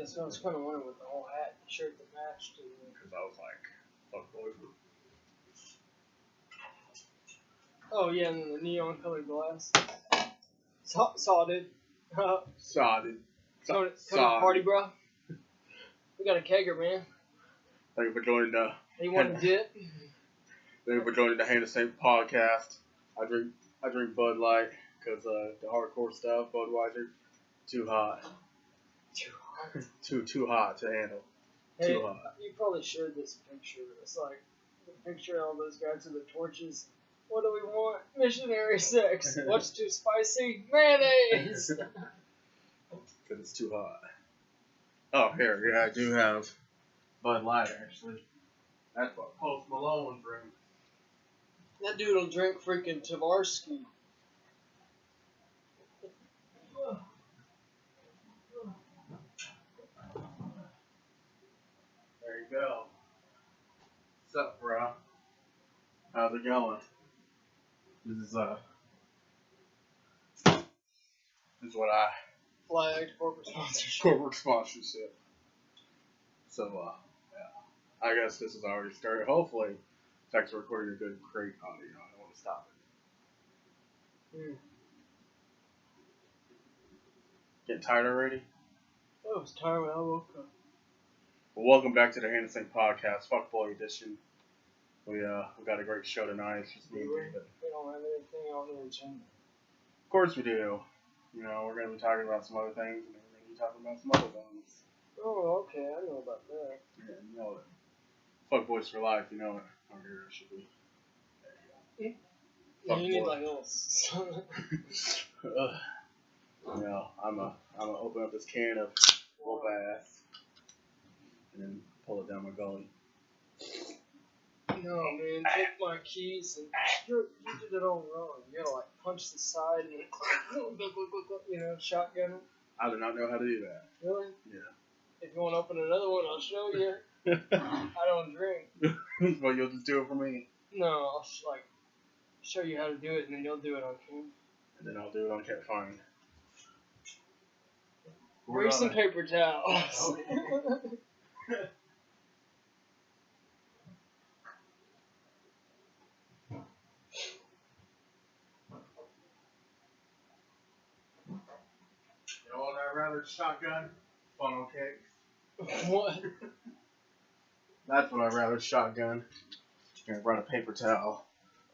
So I was kind of wondering with the whole hat and shirt that matched. Because I was like, fuck boys. Oh, yeah, and then the neon colored glass. Sodded. Sodded. Coming to party, bro. We got a kegger, man. Thank you for joining the. You want to dip? Thank you for joining the HayNahSaint podcast. I drink Bud Light because the hardcore stuff, Budweiser, too hot. Too hot. Too hot to handle. Hey, too hot. You probably shared this picture. It's like the picture of all those guys with the torches. What do we want? Missionary sex. What's too spicy? Mayonnaise. Because it's too hot. Oh, here, yeah, I do have Bud Light, actually. That's what Post Malone drinks. That dude will drink freaking Tavarsky. There you go. What's up, bro? How's it going? This is what I Flagged corporate sponsorship. corporate sponsorship. So yeah, I guess this is already started. Hopefully, Tech's recording a good, great audio. I don't want to stop it. Getting tired already? I was tired when I woke up. Well, welcome back to the HayNahSaint podcast, Fuckboy edition. We got a great show tonight. It's just me and David. We don't have anything on the agenda. Of course we do. You know, we're going to be talking about some other things, and then we're going to be talking about some other things. Oh, okay. I know about that. Yeah, you know it. Fuckboys for life, you know it. Our hero should be. There you go. Yeah, you need like a little... You know, I'm gonna open up this can of whoop ass and then pull it down my gully. No, man, take my keys and you did it all wrong. You gotta like punch the side and you know, shotgun it. I do not know how to do that. Really? Yeah. If you want to open another one, I'll show you. I don't drink. Well, you'll just do it for me. No, I'll show you how to do it, and then you'll do it on camera. And then I'll do it on camera. Fine. Bring some paper towels. You know what I'd rather shotgun? Funnel cakes. What? That's what I'd rather shotgun. And run a paper towel.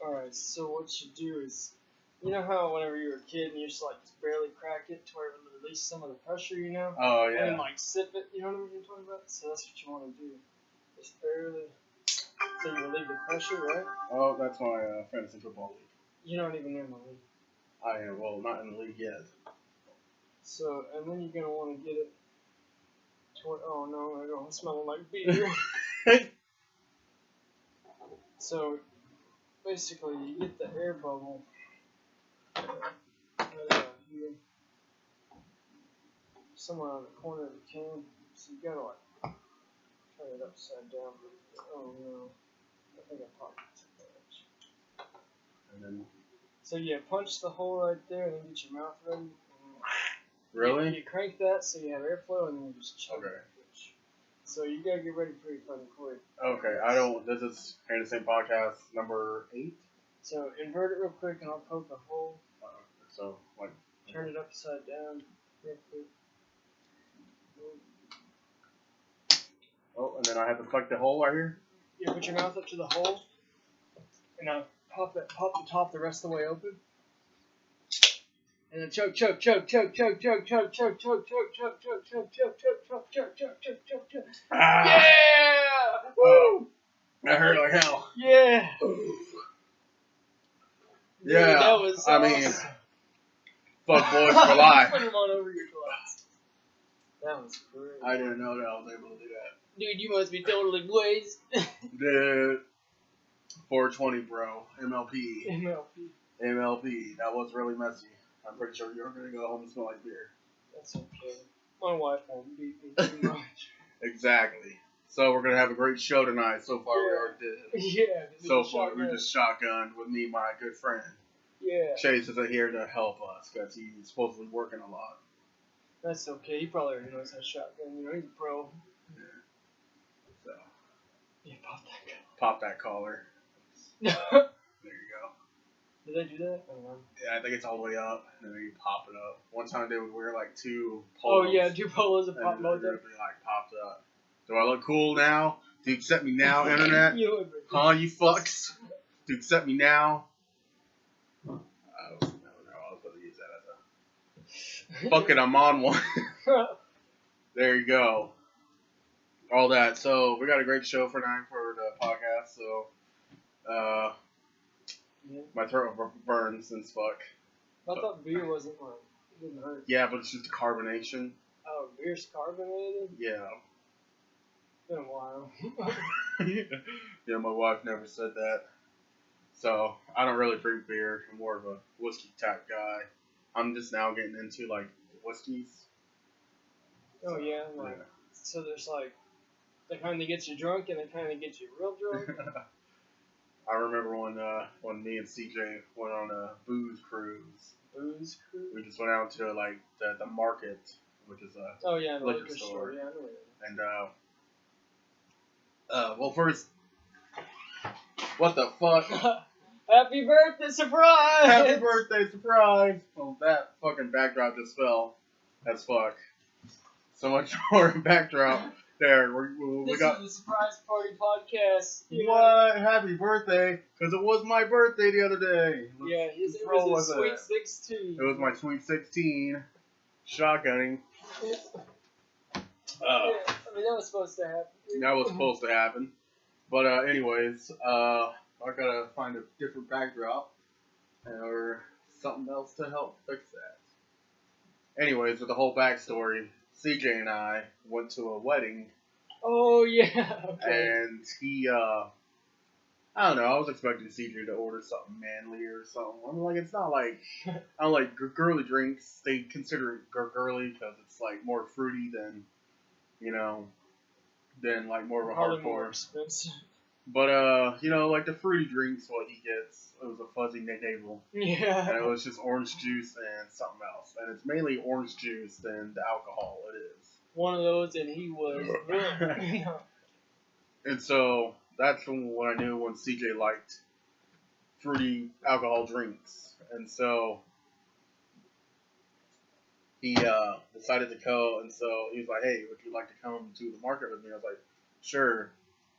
Alright, so what you do is, you know how whenever you were a kid and you just like barely crack it to where it would release some of the pressure, you know? Oh, yeah. And then like sip it, you know what I'm talking about? So that's what you want to do. Just barely, so you relieve the pressure, right? Oh, that's my fantasy football league. You don't even know my league. I am, well, not in the league yet. So, and then you're going to want to get it to where, oh no, I don't smell like beer. So, basically, you get the air bubble right out here, somewhere on the corner of the can. So you gotta like turn it upside down. Oh no, I think I popped it. And then. So yeah, punch the hole right there, and then get your mouth ready. Really? You crank that so you have airflow, and then you just chug. Okay. So you gotta get ready pretty fucking quick. Okay, this is HayNahSaint podcast number 8. So invert it real quick, and I'll poke a hole. So, like. Turn it upside down real quick. Oh, and then I have to plug the hole right here? Yeah, put your mouth up to the hole, and now pop the top the rest of the way open. And then choke. Ah! Yeah! Woo! That hurt like hell. Yeah. Yeah. Dude, that was I awesome. mean, fuck boys for life. Put him on over your glass. That was great. I didn't know that I was able to do that. Dude, you must be totally blazed. Dude. 420, bro. MLP. MLP. That was really messy. I'm pretty sure you're going to go home and smell like beer. That's okay. My wife won't beat me too much. Exactly. So we're going to have a great show tonight. So far we already did. Yeah. So far we just shotgunned with me, my good friend. Yeah. Chase isn't here to help us because he's supposedly working a lot. That's okay. He probably already knows that shotgun. You know, he's a pro. So. Yeah, pop that Pop that collar. collar. There you go. Did they do that? I don't know. Yeah, I think it's all the way up, and then you pop it up. One time they would wear like 2 Oh polos. yeah, 2 polos and And pop then both they're up. gonna be like popped up. Do I look cool now? Do you accept me now, internet? You would be. Huh, you fucks? Do you accept me now? I was going to use that as a... Fuck it, I'm on one. There you go. All that. So, we got a great show for tonight for the podcast, so... Yeah. My throat burns and fuck. I thought beer wasn't like, it didn't hurt. Yeah, but it's just the carbonation. Oh, beer's carbonated? Yeah. It's been a while. Yeah, my wife never said that. So, I don't really drink beer. I'm more of a whiskey type guy. I'm just now getting into, like, whiskeys. Oh, yeah? Like, so there's, like, the kind that gets you drunk and the kind that gets you real drunk? I remember when me and CJ went on a booze cruise. Booze cruise? We just went out to, like, the market, which is a Oh, yeah, the liquor store. Yeah, I know that. And, well, first, what the fuck? Happy birthday, surprise! Happy birthday, surprise! Well, that fucking backdrop just fell as fuck. So much more backdrop there. We This got is the Surprise Party Podcast. Yeah. what? Happy birthday! Because it was my birthday the other day. Yeah, it roll was a with sweet it. 16. It was my Sweet 16 shotgunning. Yeah, I mean, that was supposed to happen. That was supposed to happen. But anyways, I gotta find a different backdrop or something else to help fix that. Anyways, with the whole backstory, CJ and I went to a wedding. Oh, yeah. Okay. And he, I don't know, I was expecting CJ to order something manly or something. I'm like, it's not like, I don't like girly drinks. They consider it girly because it's like more fruity than, you know, than like more of a Probably more hardcore. expensive. But, you know, like the fruity drinks, what he gets, it was a fuzzy navel. Yeah. And it was just orange juice and something else. And it's mainly orange juice than the alcohol it is. One of those, and he was. And so that's when I knew when CJ liked fruity alcohol drinks. And so he decided to go. And so he was like, hey, would you like to come to the market with me? I was like, sure.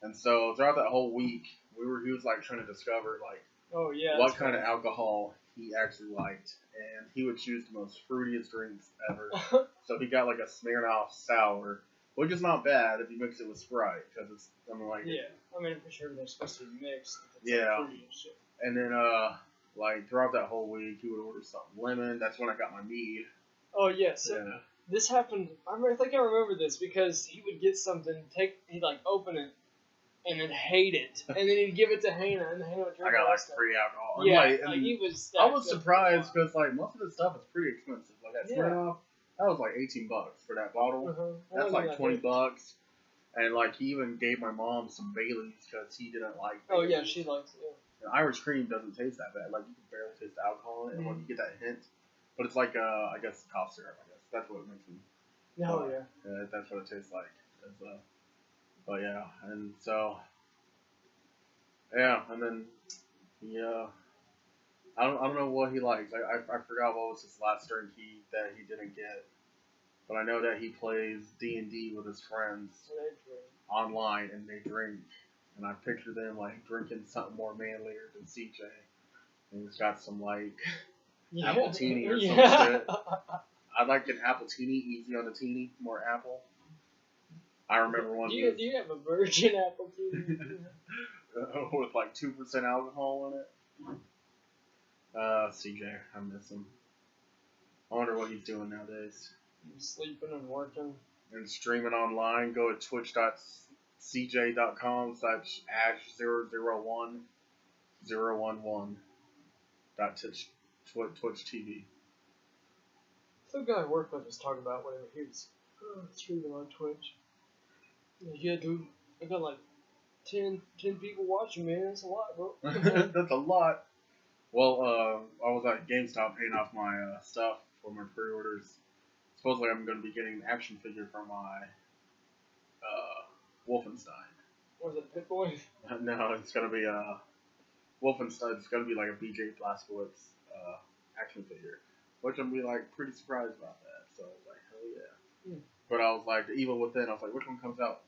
And so throughout that whole week, he was like trying to discover like Oh, yeah. what kind of alcohol he actually liked. And he would choose the most fruitiest drinks ever. So he got like a Smirnoff sour, which is not bad if you mix it with Sprite, because it's, I mean, like, Yeah. I mean, for sure they're supposed to be mixed. Yeah. Like fruity and shit. and then like throughout that whole week, he would order something lemon. That's when I got my mead. Oh, yeah. So Yeah. this happened. I think I remember this because he would get something, he'd like open it, and then hate it, and then he'd give it to Hannah, and Hannah would drink I got the like rest of it. free alcohol. And, Yeah, like, like he was. I was surprised because like most of the stuff is pretty expensive. Like that Yeah. Smirnoff, that was like $18 for that bottle. That's like $20. And like he even gave my mom some Baileys because he didn't like. Oh Baileys. yeah, she likes it. And Irish cream doesn't taste that bad. Like you can barely taste the alcohol in it, and when you get that hint, but it's like I guess cough syrup. I guess that's what it makes me. Yeah. Oh yeah. Yeah, that's what it tastes like. It's, but yeah, and so yeah, and then I don't know what he likes. I forgot what was his last drink that he didn't get, but I know that he plays D&D with his friends online and they drink, and I picture them like drinking something more manlier than CJ, and he's got some like appletini or some shit. I'd like an appletini, easy on the teeny, more apple. I remember one. Do you have a virgin apple tea? With like 2% alcohol in it. CJ, I miss him. I wonder what he's doing nowadays. Sleeping and working. And streaming online, go to twitch.cj.com/ash0011.twitch TV. Some guy I work with was talking about whenever he was streaming on Twitch. Yeah, dude, I got like 10 people watching, man. That's a lot, bro. That's a lot. Well, I was at GameStop paying off my stuff for my pre-orders. supposedly I'm going to be getting an action figure for my Wolfenstein. Was it Pit Boy? No, it's going to be Wolfenstein. It's going to be like a BJ Blazkowicz action figure, which I'm be like pretty surprised about that. So I was like, hell yeah. But I was like, the Evil Within. I was like, which one comes out?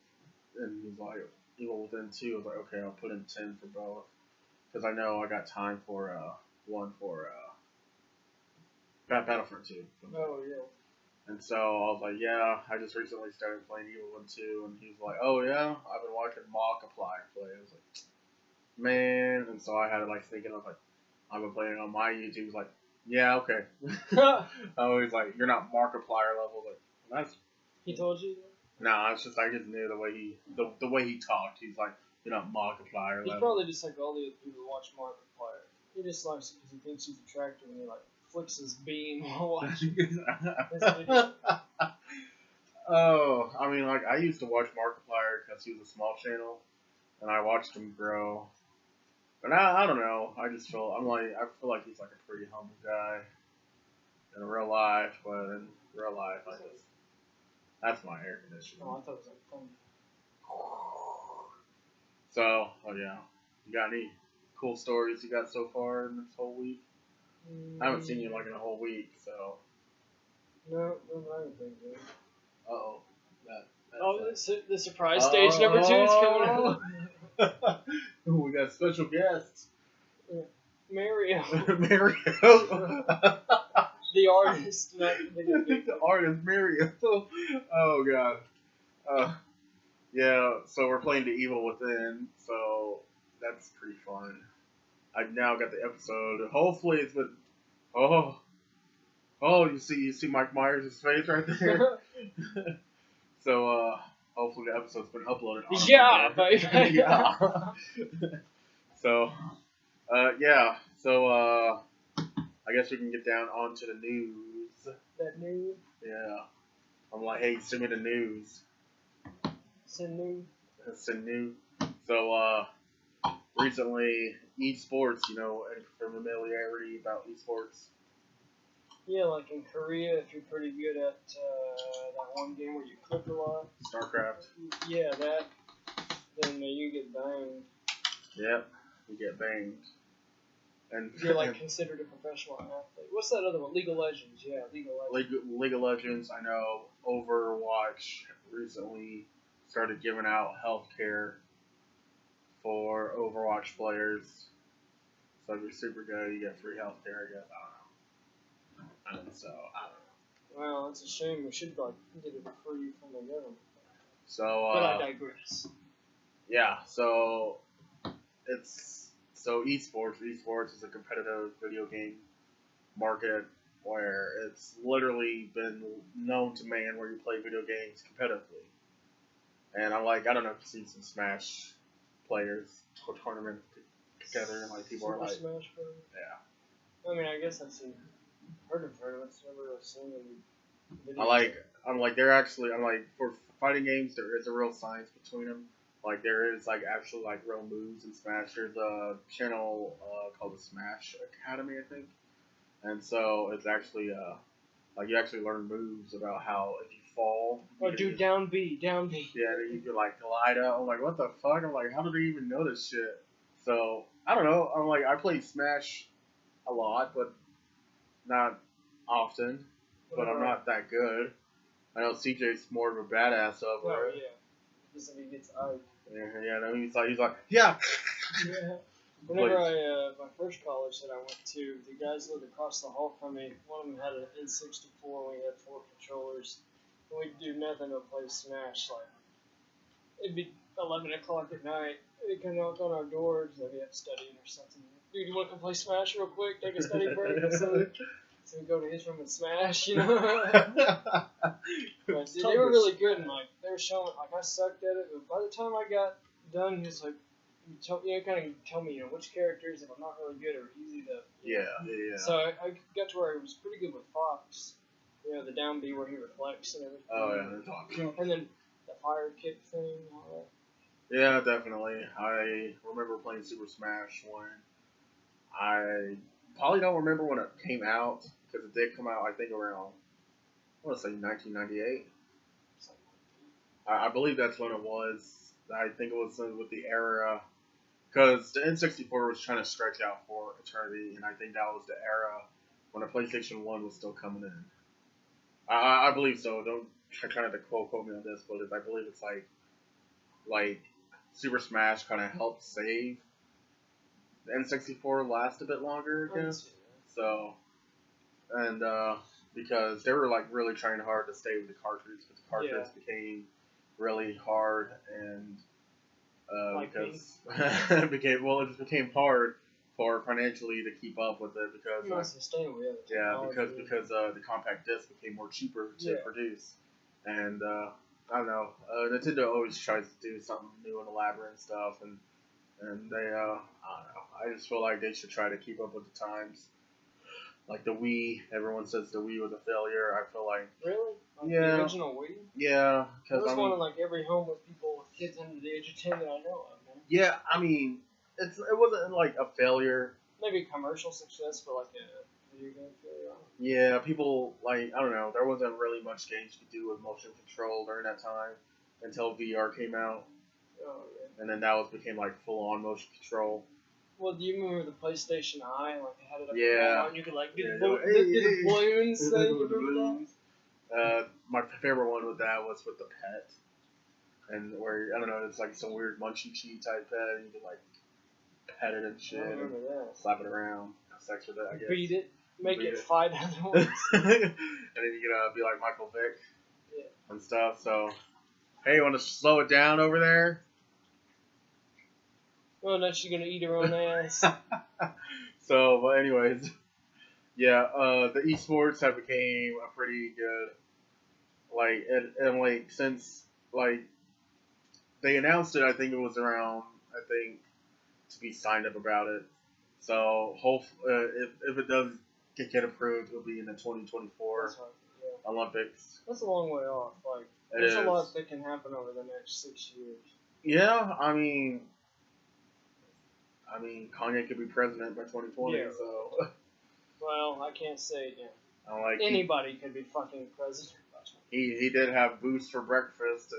And he was like, Evil Within 2. I was like, okay, I'll put in 10 for both, because I know I got time for one for Battlefront 2. Oh yeah. And so I was like, yeah, I just recently started playing Evil Within 2, and he was like, oh yeah, I've been watching Markiplier play. I was like, man, and so I had to like thinking, I was like, I've been playing on my YouTube. He was like, yeah, okay. I was like, you're not Markiplier level. Like, that's. He told you? Nah, it's just I just knew the way he talked. He's like, you're not Markiplier level. He's probably just like all the other people who watch Markiplier. He just likes it because he thinks he's attractive and he like flicks his beam while watching. Oh, I mean, like I used to watch Markiplier because he was a small channel, and I watched him grow. But I don't know. I feel like he's like a pretty humble guy in real life, but in real life, that's my air conditioner. Oh, I thought it was like fun. So, oh yeah, you got any cool stories you got so far in this whole week? I haven't seen you like in a whole week, so. No, I don't think so. The surprise stage number 2 is coming out. We got special guests. Mario. Mario. The artist. The artist, Mario. Oh, God. Yeah, so we're playing The Evil Within, so that's pretty fun. I've now got the episode. Hopefully it's been... Oh, you see Mike Myers' face right there? So, hopefully the episode's been uploaded. Yeah, baby. Yeah. So, yeah. So, I guess we can get down onto the news. That news? Yeah. I'm like, hey, send me the news. Send news. Send news. So, recently, esports, any familiarity about esports? Yeah, like in Korea, if you're pretty good at that one game where you click a lot. StarCraft. Yeah, that. Then you get banged. Yep, you get banged. And you're like considered a professional athlete. What's that other one? League of Legends. Yeah, League of Legends. League of Legends. I know Overwatch recently started giving out healthcare for Overwatch players. So if you're super good, you get free healthcare. I guess I don't know. So I don't know. Well, it's a shame. We should like get it free from the government. So. But I digress. Yeah. So esports. Esports is a competitive video game market where it's literally been known to man where you play video games competitively. And I'm like, I don't know if you've seen some Smash players or tournament together, and like people are like, Smash Bros. Yeah. I mean, I guess I've heard of tournaments, never really seen them. I'm like for fighting games there is a real science between them. Like there is like actually like real moves in Smash. There's a channel called the Smash Academy, I think, and so it's actually like you actually learn moves about how if you fall. Or do down B. Yeah, you can like glide up. I'm like, what the fuck? I'm like, how do they even know this shit? So I don't know. I'm like, I play Smash a lot, but not often. But I'm not that good. I know CJ's more of a badass over it. Yeah. Just if he gets out. Yeah, no, he's like, yeah. Yeah. Whenever my first college that I went to, the guys lived across the hall from me. One of them had an N64, and we had 4 controllers. And we'd do nothing but play Smash. Like, it'd be 11 o'clock at night. They'd come knock on our doors, and they'd be up studying or something. Dude, you want to come play Smash real quick? Take a study break or something? So we go to his room and smash, you know. But dude, they were really good, and like they were showing, like I sucked at it. But by the time I got done, he was like, kind of tell me, which characters if I'm not really good are easy to. Yeah. So I got to where he was pretty good with Fox. The down B where he reflects and everything. Oh yeah, and then the fire kick thing and all that. Yeah, definitely. I remember playing Super Smash when I probably don't remember when it came out. Because it did come out, I think, around I want to say 1998. I believe that's when it was. I think it was with the era, because the N64 was trying to stretch out for eternity, and I think that was the era when the PlayStation 1 was still coming in. I believe so. Don't try not to quote me on this, but I believe it's like Super Smash kind of helped save the N64 last a bit longer, I guess. So, and because they were like really trying hard to stay with the cartridge, but the cartridge became really hard, and because it became hard for financially to keep up with it because because the compact disc became more cheaper to produce, and I don't know, Nintendo always tries to do something new and elaborate and stuff, and they I don't know, I just feel like they should try to keep up with the times. Like the Wii, everyone says the Wii was a failure. I feel like the original Wii. Yeah, because it was one in like every home with people with kids under the age of 10 that I know of. Man. Yeah, I mean, it wasn't like a failure. Maybe commercial success, but like a video game failure. Yeah, people like I don't know. There wasn't really much games you could do with motion control during that time until VR came out. Oh yeah. And then that became like full on motion control. Well, do you remember the PlayStation Eye? Like, they had it up yeah. and you could, like, do the balloons thing. My favorite one with that was with the pet. And where, I don't know, it's like some weird Munchie type pet, and you could, like, pet it and shit. I remember that. Slap it around. Have sex with it, I guess. Beat it. Make it fight other ones. And then you could be like Michael Vick. Yeah. And stuff, so. Hey, you want to slow it down over there? Well, now she's gonna eat her own ass. So, but anyways, yeah, the esports have became a pretty good, like, and like since like they announced it, I think it was around, to be signed up about it. So, if it does get approved, it'll be in the 2024 Olympics. That's a long way off. Like, there's a lot that can happen over the next 6 years. Yeah, I mean, Kanye could be president by 2020, so. Well, I can't say, Like anybody could be fucking president by 2020. He did have Boost for breakfast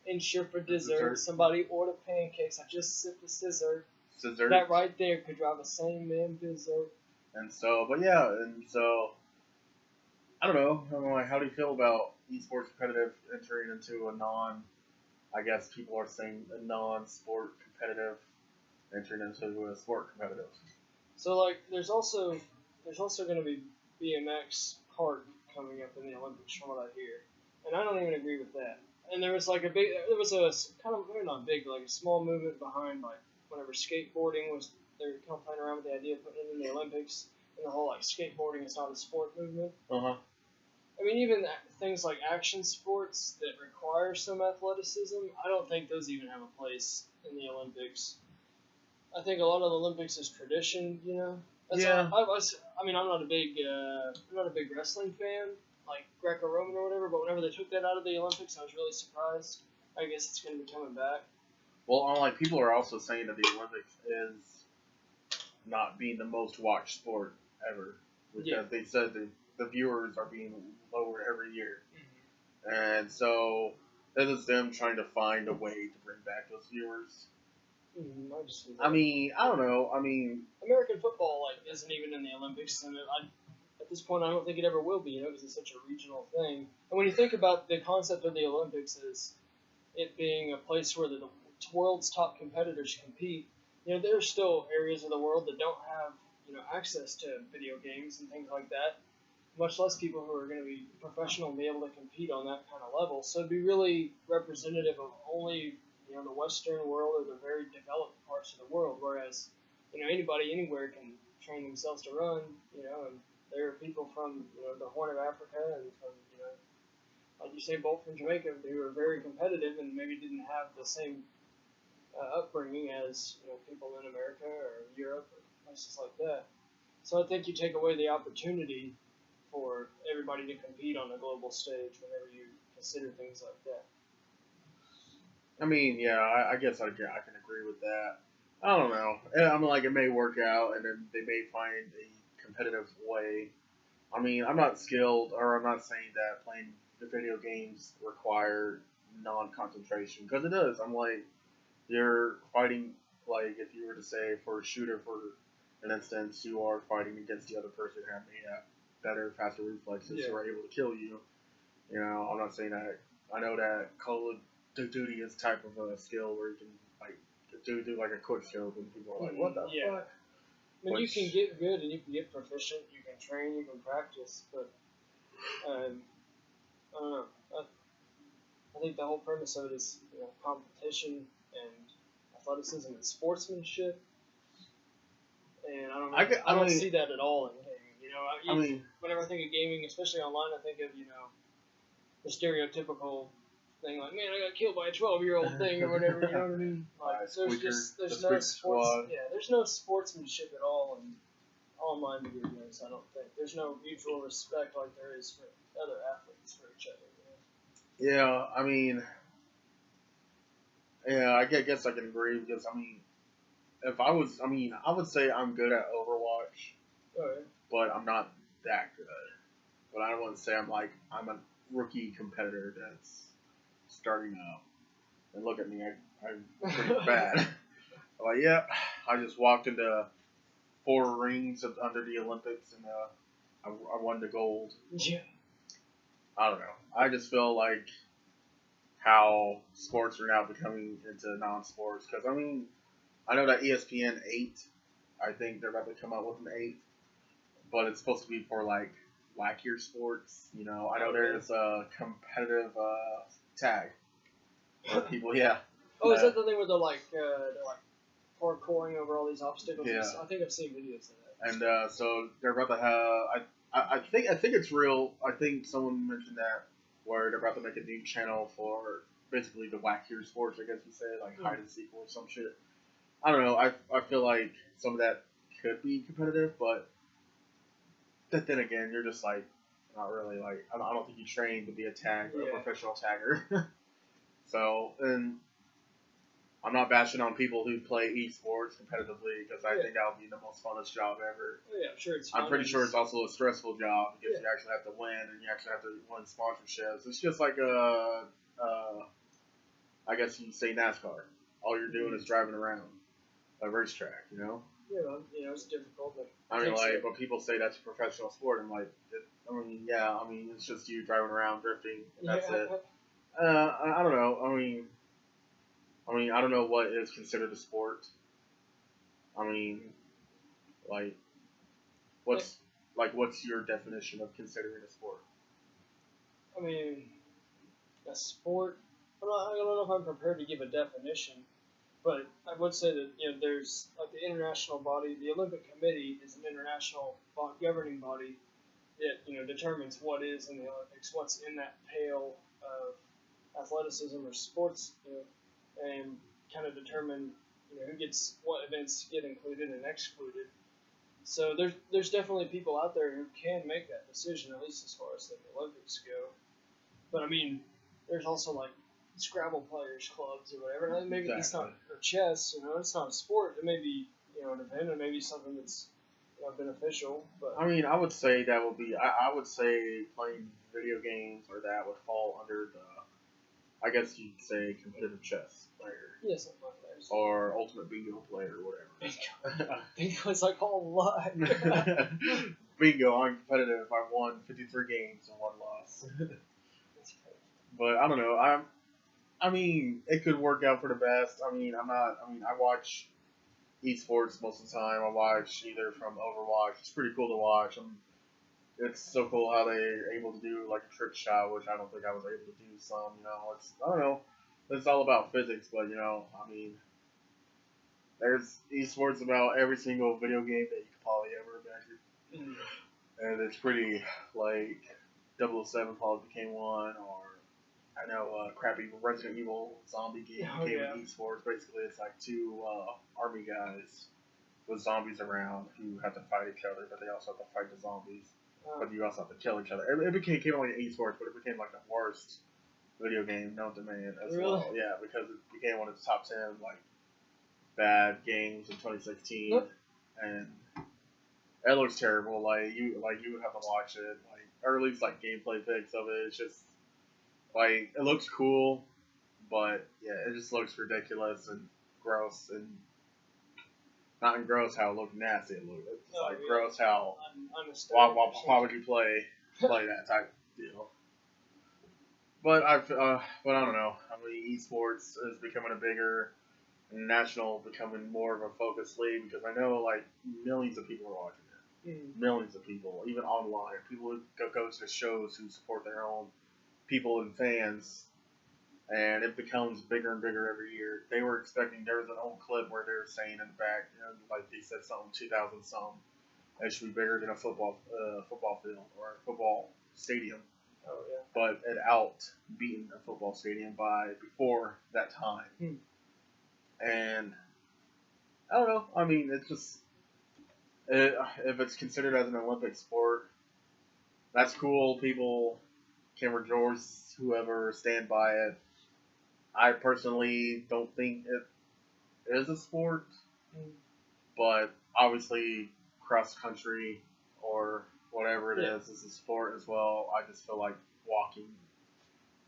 and sure for dessert. Somebody ordered pancakes. I just sipped a scissor. Scissor. That right there could drive a sane man dessert. And so, but yeah, and so, I don't know, how do you feel about esports competitive entering into I guess people are saying a non-sport competitive entering into a sport competitive. So like, there's also going to be BMX kart coming up in the Olympics, from what I hear, and I don't even agree with that. And there was a kind of, maybe not big, but like a small movement behind like whenever skateboarding was, they were kind of playing around with the idea of putting it in the Olympics, and the whole like skateboarding is not a sport movement. I mean, even things like action sports that require some athleticism, I don't think those even have a place in the Olympics. I think a lot of the Olympics is tradition, That's I'm not a big wrestling fan, like Greco-Roman or whatever. But whenever they took that out of the Olympics, I was really surprised. I guess it's going to be coming back. Well, people are also saying that the Olympics is not being the most watched sport ever, because they said the viewers are being lower every year, and so this is them trying to find a way to bring back those viewers. I don't know. American football isn't even in the Olympics, and at this point, I don't think it ever will be. Because it's such a regional thing. And when you think about the concept of the Olympics as it being a place where the world's top competitors compete, there are still areas of the world that don't have access to video games and things like that. Much less people who are going to be professional and be able to compete on that kind of level. So it'd be really representative of only the Western world or the very developed parts of the world, whereas, anybody anywhere can train themselves to run, and there are people from, the Horn of Africa and from, like Usain Bolt from Jamaica who are very competitive and maybe didn't have the same upbringing as, people in America or Europe or places like that. So I think you take away the opportunity for everybody to compete on a global stage whenever you consider things like that. I guess I can agree with that. I don't know. It may work out, and then they may find a competitive way I mean, I'm not skilled, or I'm not saying that playing the video games require non-concentration, because it does. I'm like, you're fighting, like, if you were to say for a shooter, for an instance, you are fighting against the other person who may have better, faster reflexes who are able to kill you. You know, I'm not saying that. I know that Call of Duty is type of a skill where you can, like, do like a quick scope, and people are like, what the fuck? I mean, you can get good and you can get proficient, you can train, you can practice, but I don't know. I think the whole premise of it is, you know, competition and athleticism and sportsmanship, and I don't see that at all in gaming. You know, whenever I think of gaming, especially online, I think of, you know, the stereotypical thing like, man, I got killed by a 12-year-old thing or whatever. You know what I mean? Like, there's no sports. Yeah, there's no sportsmanship at all in online video games. I don't think there's no mutual respect like there is for other athletes for each other. You know? Yeah, I mean, yeah, I guess I can agree, because I mean, if I was, I mean, I would say I'm good at Overwatch, but I'm not that good. But I don't want to say I'm a rookie competitor that's starting out. And look at me, I'm pretty bad. I'm like, yeah, I just walked into 4 rings under the Olympics, and I won the gold. Yeah. I don't know. I just feel like how sports are now becoming into non-sports. Because, I mean, I know that ESPN 8, I think they're about to come out with an 8, but it's supposed to be for, like, wackier sports. You know, I know there's a competitive tag. Where people, is that the thing where they're like parkouring over all these obstacles? Yeah. I think I've seen videos of that. And so they're about to have. I think it's real. I think someone mentioned that where they're about to make a new channel for basically the wackier sports, I guess you say, like hide and seek or some shit. I don't know. I feel like some of that could be competitive, but then again, you're just like not really like. I don't think you train to be a professional tagger. So, and I'm not bashing on people who play esports competitively, because I think that would be the most funnest job ever. Yeah, I'm sure it's fun. I'm pretty sure it's also a stressful job, because you actually have to win, and you actually have to win sponsorships. It's just like I guess you'd say NASCAR. All you're doing is driving around a racetrack, you know? Yeah, well, you know, it's difficult. But but people say that's a professional sport. I'm like, it's just you driving around drifting, and that's it. I don't know. I mean, I don't know what is considered a sport. I mean, what's your definition of considering a sport? I mean, a sport. I don't know if I'm prepared to give a definition, but I would say that, you know, there's like the international body. The Olympic Committee is an international governing body that, you know, determines what is in the Olympics, what's in that pale of athleticism or sports, you know, and kind of determine, you know, what events get included and excluded. So there's definitely people out there who can make that decision, at least as far as the Olympics go. But I mean, there's also like Scrabble players clubs or whatever. And maybe it's not, or chess, you know, it's not a sport. It may be, you know, an event, or maybe something that's, you know, beneficial. But I mean, I would say that would be. I would say playing video games or that would fall under the, I guess you'd say, competitive chess player. Yeah, something like that. Or ultimate bingo player or whatever. Bingo is like all lot. Bingo, I'm competitive. I won 53 games and 1 loss. But I don't know. I mean, it could work out for the best. I watch esports most of the time. I watch either from Overwatch. It's pretty cool to watch. It's so cool how they're able to do like a trick shot, which I don't think I was able to do some. You know, I don't know. It's all about physics, but you know, I mean, there's esports about every single video game that you could probably ever imagine. And it's pretty, like, 007 probably became one, or I know crappy Resident Evil zombie game became an esports. Basically, it's like 2 army guys with zombies around who have to fight each other, but they also have to fight the zombies. But you also have to kill each other. It came like an esports, but it became like the worst video game known to man as well. Yeah, because it became one of the top 10 like bad games in 2016, and It looks terrible. You would have to watch it, or at least gameplay pics of it. It's just it looks cool, but yeah, it just looks ridiculous and gross and not gross how it looked nasty. It looked it's gross how why would you play that type of deal? But I don't know. I mean, esports is becoming a bigger national, becoming more of a focused league because I know millions of people are watching it. Millions of people, even online. People who go to the shows who support their own people and fans, and it becomes bigger and bigger every year. They were expecting, there was an old clip where they were saying in the back, they said something 2000 something, it should be bigger than a football field or a football stadium. Oh yeah. But it out beaten a football stadium by before that time. And I don't know. I mean, it's just if it's considered as an Olympic sport, that's cool. People can rejoice, whoever stand by it. I personally don't think it is a sport, but obviously cross country or whatever it is a sport as well. I just feel like walking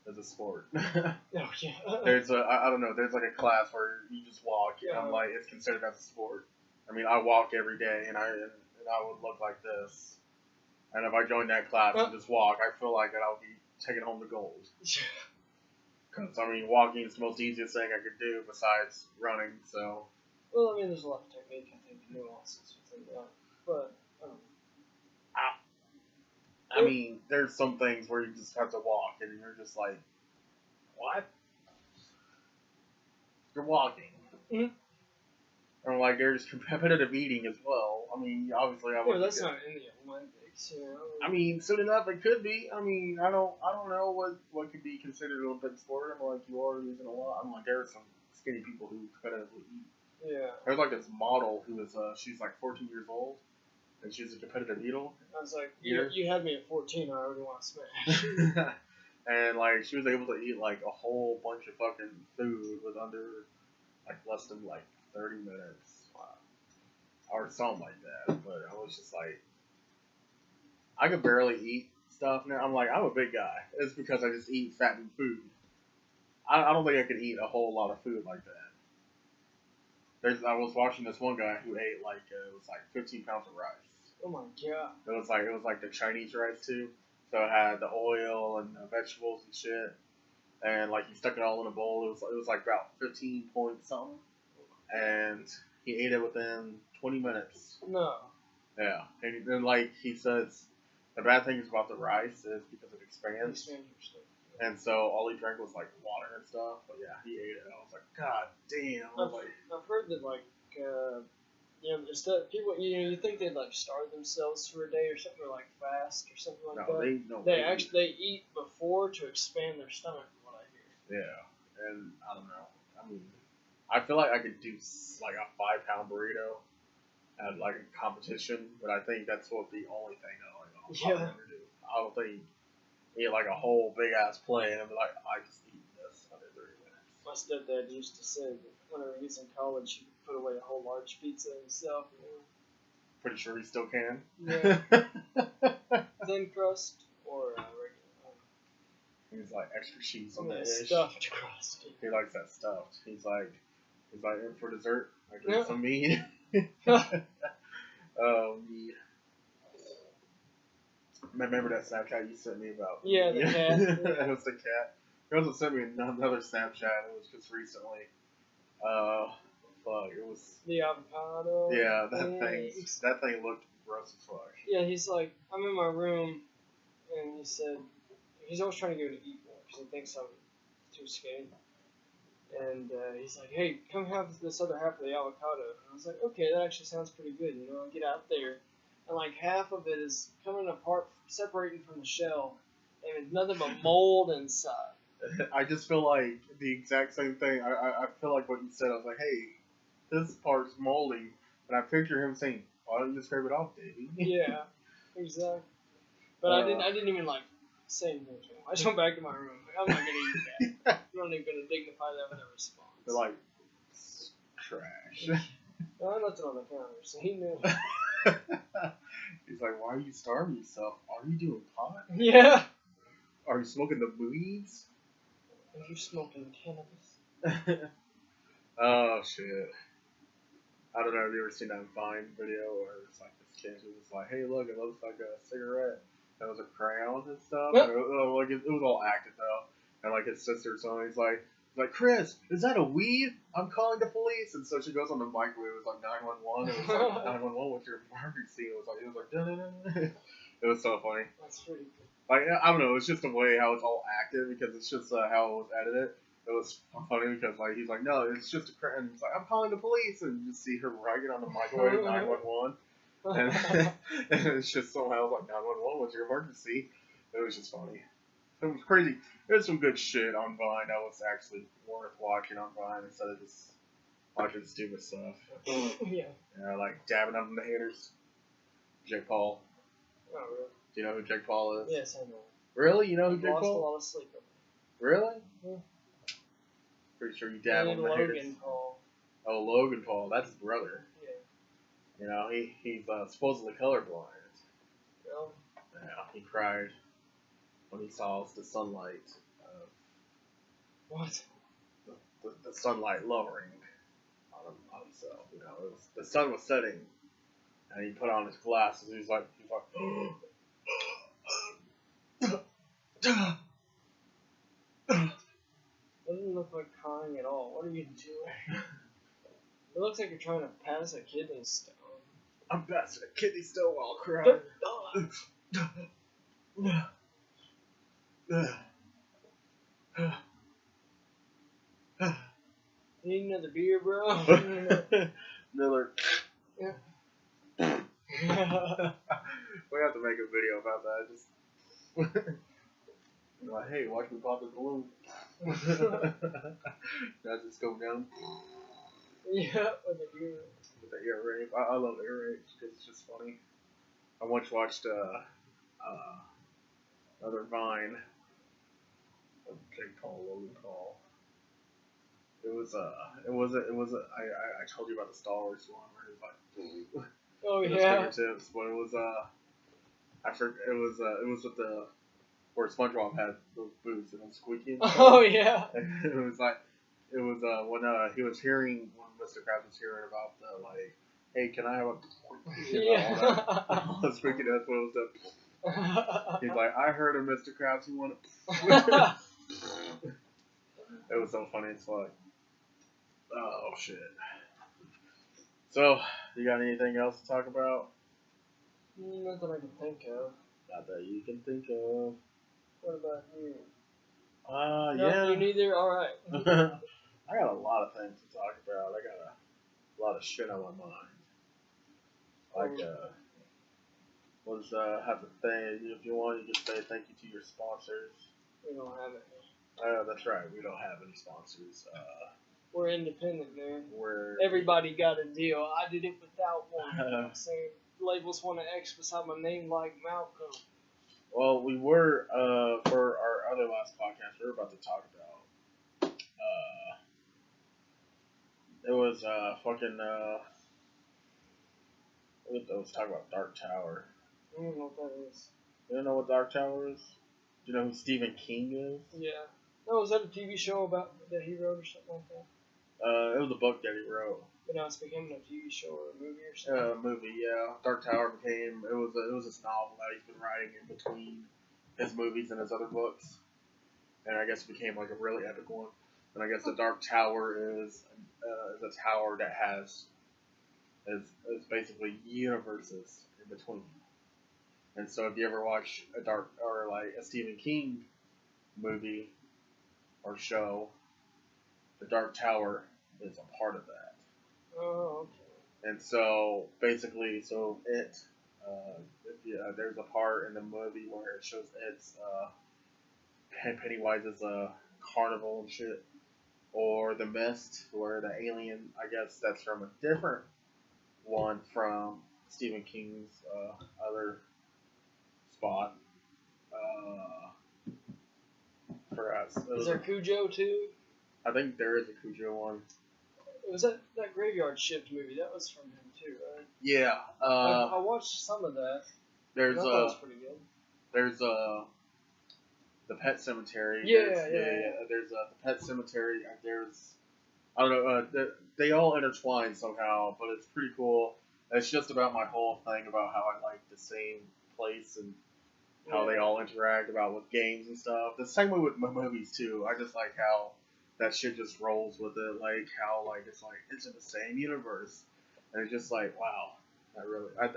is a sport. Oh yeah. There's I don't know. There's a class where you just walk. And I'm it's considered as a sport. I mean, I walk every day, and I would look like this. And if I joined that class and just walk, I feel like that I'll be taking home the gold. Because, I mean, walking is the most easiest thing I could do besides running, so. Well, I mean, there's a lot of technique, I think, nuances within that. But, I mean, there's some things where you just have to walk, and you're just like, what? You're walking. Mm-hmm. And, there's competitive eating as well. I mean, obviously, I would. Well, that's not in the Olympics, you know. I mean, soon enough it could be. I mean, I don't know what could be considered an Olympic sport. I'm you are using a lot. I'm there are some skinny people who competitively eat. Yeah. There's this model who is she's 14 years old, and she's a competitive eater. I was like, you had me at 14. I already want to smash. And she was able to eat a whole bunch of fucking food with under less than 30 minutes. Wow. Or something like that. But I was just I could barely eat stuff now. I'm I'm a big guy. It's because I just eat fattened food. I don't think I could eat a whole lot of food like that. I was watching this one guy who ate it was 15 pounds of rice. Oh my god. It was the Chinese rice too. So it had the oil and the vegetables and shit. And he stuck it all in a bowl. It was about 15 point something. And he ate it within 20 minutes. No. Yeah. And then he says the bad thing is about the rice is because it expands. And so all he drank was water and stuff. But yeah, he ate it. And I was like, God damn. I've heard that instead people you think they'd starve themselves for a day or something or fast or something like that. They eat before to expand their stomach, from what I hear. Yeah, and I don't know. I mean, I feel like I could do a 5-pound burrito at a competition, but I think that's the only thing I'll ever do. I don't think eat a whole big ass plate and be I just eat this under 30 minutes. My stepdad used to say that whenever he's in college, he would put away a whole large pizza himself. Pretty sure he still can. Yeah. Thin crust or regular. He's extra cheese on the edge. Stuffed crust. He likes that stuffed. He's in for dessert. Give me some meat. Meat. Remember that Snapchat you sent me about? Yeah, the cat. It was the cat. He also sent me another Snapchat. It was just recently. Fuck, it was the avocado. Yeah, that thing looked gross as fuck. Yeah, he's I'm in my room, and he said he's always trying to go to eat more because he thinks I'm too skinny. And he's like, hey, come have this other half of the avocado. And I was like, okay, that actually sounds pretty good. I'll get out there, and half of it is coming apart, separating from the shell, and it's nothing but mold inside. I just feel like the exact same thing. I feel like what you said. I was like, hey, this part's moldy. And I picture him saying, why don't you just scrape it off, Davey? Yeah, exactly. But I didn't even say anything to him. I just went back to my room. I'm not going to eat that. I'm not even going to dignify that with a response. They're trash. Well, I left it on the counter, so he knew. why are you starving yourself? Are you doing pot? Yeah. Are you smoking the weeds? Are you smoking cannabis? Oh shit. I don't know, have you ever seen that Vine video where it's like this kid who was like, hey look, it looks like a cigarette. That was a crown and stuff. Yep. And it was all acted though. And like his sister or something, he's like, Chris, is that a weed? I'm calling the police. And so she goes on the microwave. It was like 911. It was like 911. What's your emergency? It was like dun-dun-dun. It was so funny. That's pretty good. Like I don't know. It's just the way how it's all acted because it's just how it was edited. It was funny because like he's like, no, it's just a and he's like, I'm calling the police, and you see her writing on the microwave 911, and it's just somehow like 911. What's your emergency? It was just funny. It was crazy. There's some good shit on Vine that was actually worth watching on Vine instead of just watching stupid stuff. Yeah. Yeah, like dabbing up in the haters. Jake Paul. Oh, really? Do you know who Jake Paul is? Yes, I know. Really? You know who I've Jake lost Paul? a lot of sleep. Really? Yeah. Pretty sure you dab on the Logan haters. Paul. Oh, Logan Paul. That's his brother. Yeah. You know, he's supposedly colorblind. Well, Yeah, he cried when he saw the sunlight. what? The sunlight lowering on himself. You know, the sun was setting, and he put on his glasses. He's like, Doesn't look like crying at all. What are you doing? It looks like you're trying to pass a kidney stone. I'm passing a kidney stone while crying. Need another beer, bro? Miller. Yeah. We have to make a video about that. Just like, hey, watch me pop the balloon. That's just go down. Yeah, with the beer. With the ear rape. I love ear rape because it's just funny. I once watched another Vine of Jake Paul, Logan Paul. It was I told you about the Star Wars one where he was like Oh his yeah. fingertips, but it was it was with the where SpongeBob had those boots and was squeaky and stuff. Oh yeah. It was when he was hearing when Mr. Krabs was hearing about the like, hey, can I have a Yeah. all that squeaky? That's what it was. He's like, I heard of Mr. Krabs. He wanted. It was so funny. It's like, oh shit. So, you got anything else to talk about? Nothing I can think of. Not that you can think of. What about you? Yeah. No, you neither? Alright. I got a lot of things to talk about. I got a lot of shit on my mind. Like, have to thank, if you want, you can say thank you to your sponsors. We don't have it. That's right. We don't have any sponsors. We're independent, man. We're Everybody got a deal. I did it without one. You know what I'm saying? Labels want an X beside my name like Malcolm. Well, we were for our other last podcast. We were about to talk about. It was fucking. I was talking about Dark Tower. I don't know what that is. You don't know what Dark Tower is? Do you know who Stephen King is? Yeah. No, was that a TV show about that he wrote or something like that? It was a book that he wrote. But now it's becoming a TV show or a movie or something. Movie, yeah. Dark Tower became it was this novel that he's been writing in between his movies and his other books, and I guess it became like a really epic one. And I guess the Dark Tower is a tower that has is basically universes in between. And so if you ever watch a Stephen King movie or show, the Dark Tower is a part of that. Oh, okay. And so basically, there's a part in the movie where it shows it's Pennywise's carnival and shit, or The Mist, where the alien, I guess that's from a different one from Stephen King's other spot. Perhaps. Is there Cujo too? I think there is a Cujo one. It was that Graveyard Shift movie. That was from him too, right? Yeah. I watched some of that. There's that was pretty good. There's the Pet Cemetery. Yeah. There's the Pet Cemetery. There's I don't know. They all intertwine somehow, but it's pretty cool. It's just about my whole thing about how I like the same place and how they all interact about with games and stuff. The same way with my movies too. I just like how that shit just rolls with it. Like how like it's in the same universe, and it's just like wow.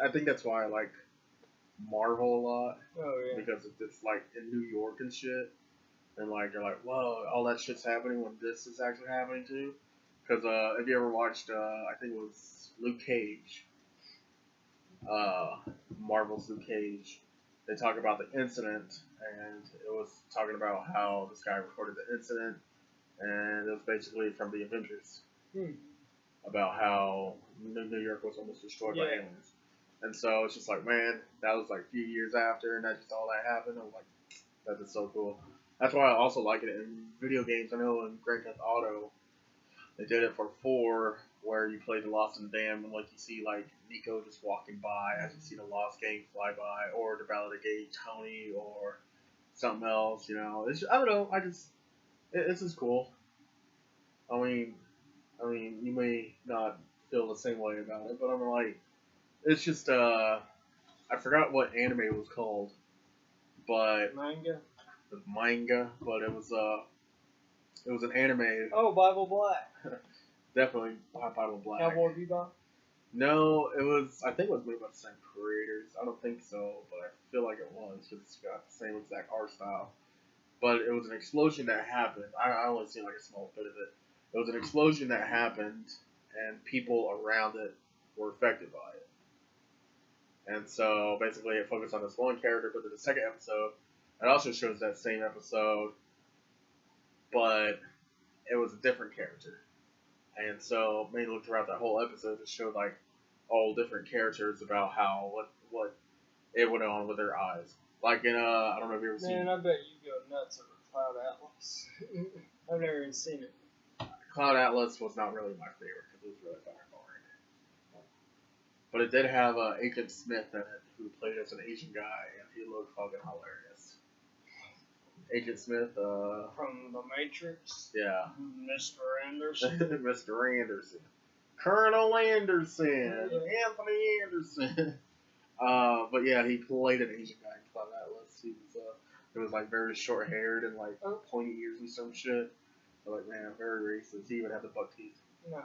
I think that's why I like Marvel a lot. Oh yeah. Because it's like in New York and shit, and like you're like whoa, all that shit's happening when this is actually happening too. Because have you ever watched? I think it was Luke Cage. Marvel's Luke Cage. They talk about the incident, and it was talking about how this guy recorded the incident, and it was basically from the Avengers. About how New York was almost destroyed by aliens. And so it's just like, man, that was like a few years after, and that's just all that happened. I'm like, that is so cool. That's why I also like it in video games. I know in Grand Theft Auto, they did it for 4, where you play the Lost and Damned, and like you see like Nico just walking by as you see the Lost gang fly by, or the Ballad of Gay Tony, or something else. You know, it's I don't know. It's just cool. I mean, you may not feel the same way about it, but I'm like, it's just I forgot what anime it was called, but manga, but it was an anime. Oh, Bible Black. Definitely Bible Black. Cowboy Bebop? No, I think it was made by the same creators. I don't think so, but I feel like it was, because it's got the same exact art style. But it was an explosion that happened. I only seen like a small bit of it. It was an explosion that happened, and people around it were affected by it. And so, basically, it focused on this one character, but in the second episode, it also shows that same episode, but it was a different character. And so, mainly throughout that whole episode, it showed like all different characters about how what it went on with their eyes. Like in I don't know if you ever seen. Man, I bet you go nuts over Cloud Atlas. I've never even seen it. Cloud Atlas was not really my favorite because it was really fucking boring. But it did have Agent Smith in it, who played as an Asian guy, and he looked fucking hilarious. Agent Smith, from The Matrix. Yeah. Mr. Anderson. Mr. Anderson. Colonel Anderson. Yeah. Anthony Anderson. But yeah, he played an Asian guy in Cloud Atlas. He was like very short haired and like pointy ears and some shit. But like, man, very racist. He even had the buck teeth. No.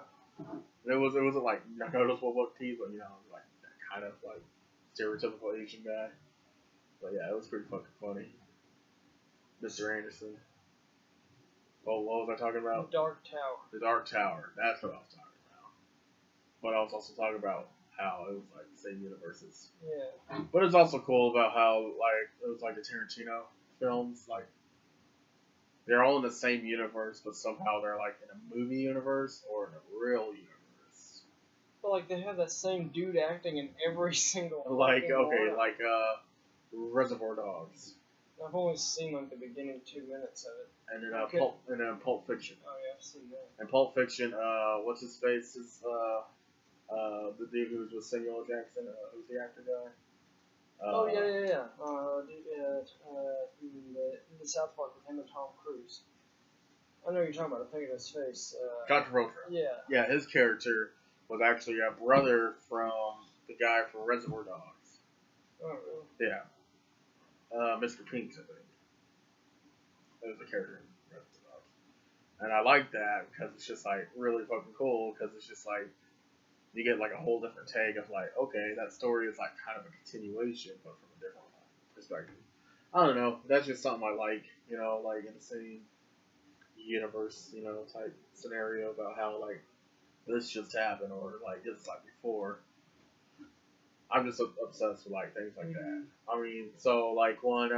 It wasn't like noticeable buck teeth, but you know, like that kind of like stereotypical Asian guy. But yeah, it was pretty fucking funny. Mr. Anderson. Oh, what was I talking about? The Dark Tower. The Dark Tower. That's what I was talking about. But I was also talking about how it was like the same universes. Yeah. But it's also cool about how like it was like the Tarantino films, like they're all in the same universe, but somehow they're like in a movie universe or in a real universe. But like they have that same dude acting in every single. Like okay, like Reservoir Dogs. I've only seen like the beginning 2 minutes of it. And then Pulp Fiction. Oh yeah, I've seen that. And Pulp Fiction, what's his face is the dude who was with Samuel L. Jackson. Who's the actor guy? Yeah. In the South Park with him and Tom Cruise. I know what you're talking about. I'm thinking of his face. John Travolta. Yeah. Yeah, his character was actually a brother from the guy from Reservoir Dogs. Oh really? Yeah. Mr. Pinks, I think. That was the character in Reservoir Dogs. And I like that because it's just like really fucking cool because it's just like you get like a whole different take of like, okay, that story is like kind of a continuation, but from a different perspective. I don't know. That's just something I like, you know, like in the same universe, you know, type scenario about how like this just happened or like it's like before. I'm just obsessed with like things like that. I mean, so like when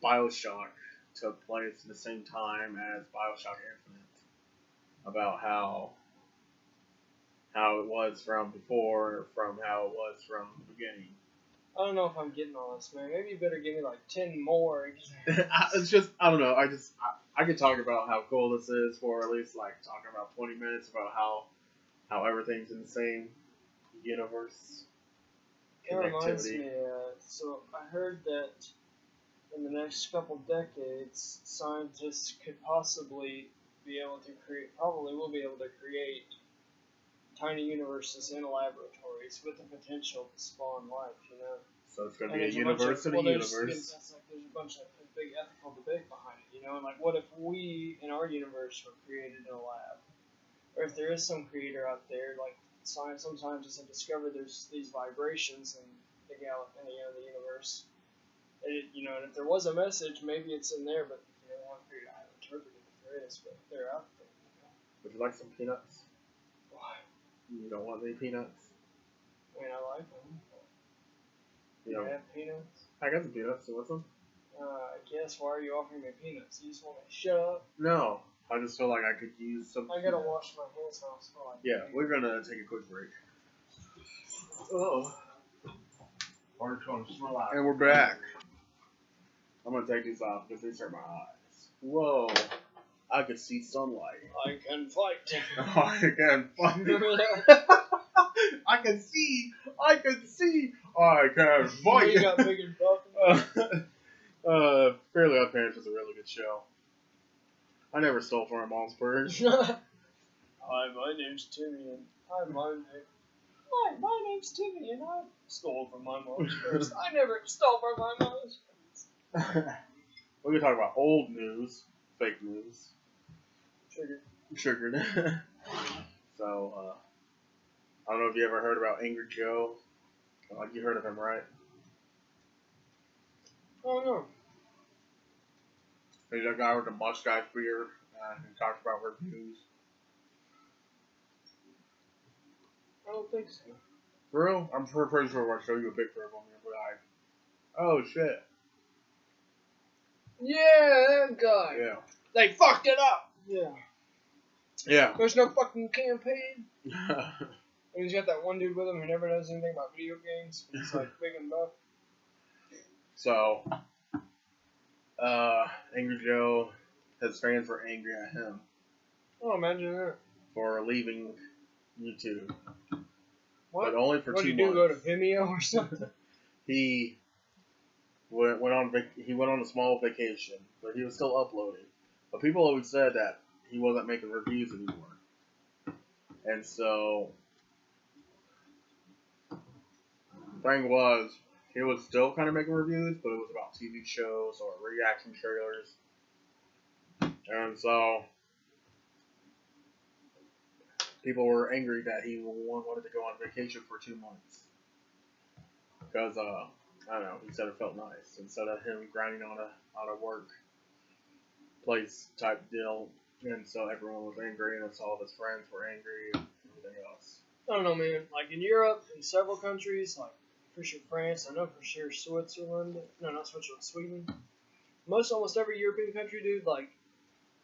BioShock took place in the same time as BioShock Infinite, about how it was from before, from how it was from the beginning. I don't know if I'm getting all this, man. Maybe you better give me like 10 more. It's just, I don't know. I could talk about how cool this is for at least like talking about 20 minutes about how everything's in the same universe. It reminds me, So I heard that in the next couple decades, scientists could possibly be able to create, probably will be able to create tiny universes in laboratories with the potential to spawn life, you know. So it's going to be a university universe. There's a bunch of big ethical debate behind it, you know. And like, what if we in our universe were created in a lab, or if there is some creator out there, like some scientists have discovered there's these vibrations in the the universe. And and if there was a message, maybe it's in there, but I don't figure out how to interpret it if there is, but they're out there. Would you like some peanuts? Why? You don't want any peanuts? I mean, I like them. You have peanuts? I got some peanuts. You want some? I guess. Why are you offering me peanuts? You just want me to shut up? No. I just feel like I could use some I gotta wash my hands so I smell like Yeah, we're gonna take a quick break. Oh. And we're back. I'm gonna take these off because these hurt my eyes. Whoa. I can see sunlight. I can fight. I can fight. Remember that? I can see. I can fight. You got big and buff. Fairly Odd Parents was a really good show. I never stole from my mom's purse. Hi, my name's Timmy, and my name's Timmy, and I stole from my mom's purse. I never stole from my mom's purse. We're gonna talk about old news, fake news. Triggered. So, I don't know if you ever heard about Angry Joe. Like you heard of him, right? Oh no. He's that guy with the mustache beard, who talks about reviews. I don't think so. For real? I'm pretty sure I'll show you a picture of him and be like, oh shit. Yeah, that guy. Yeah. They fucked it up. Yeah. Yeah. There's no fucking campaign. And he's got that one dude with him who never knows anything about video games. He's like big and buff. So, Angry Joe, his fans were angry at him. Oh, imagine that. For leaving YouTube. What? But only for 2 months. What did he do, go to Vimeo or something? He went on a small vacation, but he was still uploading. But people always said that he wasn't making reviews anymore. And so, the thing was, he was still kind of making reviews, but it was about TV shows or reaction trailers. And so, people were angry that he wanted to go on vacation for 2 months. Because, I don't know, he said it felt nice. Instead of him grinding on a work place type deal. And so everyone was angry, and so all of his friends were angry, and everything else. I don't know, man. Like in Europe, in several countries, like for sure France, I know for sure Switzerland. No, not Switzerland, Sweden. Almost every European country, dude, like,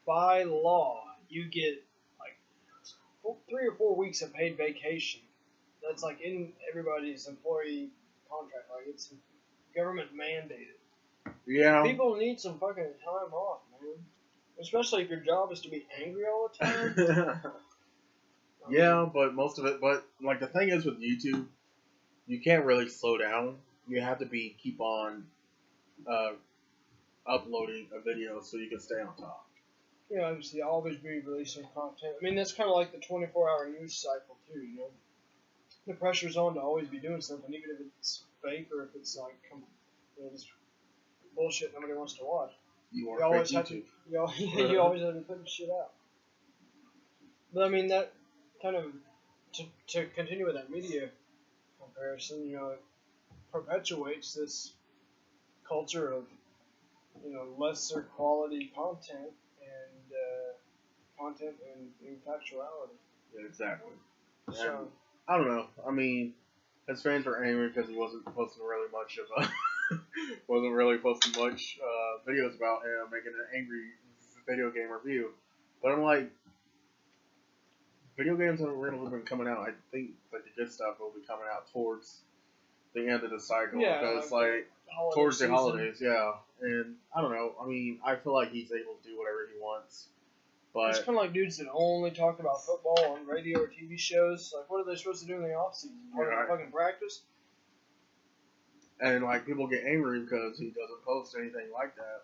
by law, you get, like, 3 or 4 weeks of paid vacation. That's, like, in everybody's employee contract. Like, it's government mandated. Yeah. People need some fucking time off, man. Especially if your job is to be angry all the time. Yeah, but most of it, like, the thing is with YouTube, you can't really slow down. You have to keep on uploading a video so you can stay on top. Yeah, obviously, always be releasing content. I mean, that's kind of like the 24-hour news cycle, too, you know? The pressure's on to always be doing something, even if it's fake or if it's, like, just bullshit nobody wants to watch. You always have to, you always have to put shit out. But, I mean, that kind of, to continue with that media comparison, you know, it perpetuates this culture of, you know, lesser quality content and factuality. Yeah, exactly. So, And I don't know. I mean, his fans were angry because he wasn't posting really much videos about him making an angry video game review. But I'm like, video games haven't really been coming out. I think like the good stuff will be coming out towards the end of the cycle. Yeah, because like towards the holidays, yeah. And I don't know. I mean, I feel like he's able to do whatever he wants. But it's kind of like dudes that only talk about football on radio or TV shows. Like, what are they supposed to do in the off season? Fucking practice. And like people get angry because he doesn't post anything like that.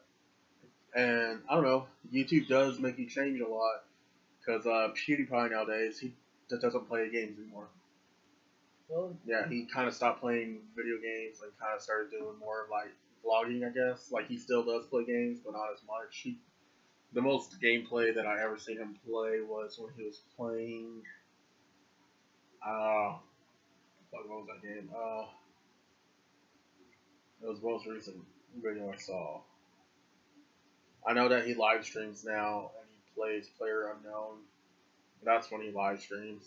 And I don't know, YouTube does make you change a lot because PewDiePie nowadays he just doesn't play games anymore. Really? Yeah, he kind of stopped playing video games and kind of started doing more of like vlogging, I guess. Like he still does play games, but not as much. The most gameplay that I ever seen him play was when he was playing. What was that game? It was the most recent video I saw. I know that he live streams now and he plays Player Unknown. That's when he live streams.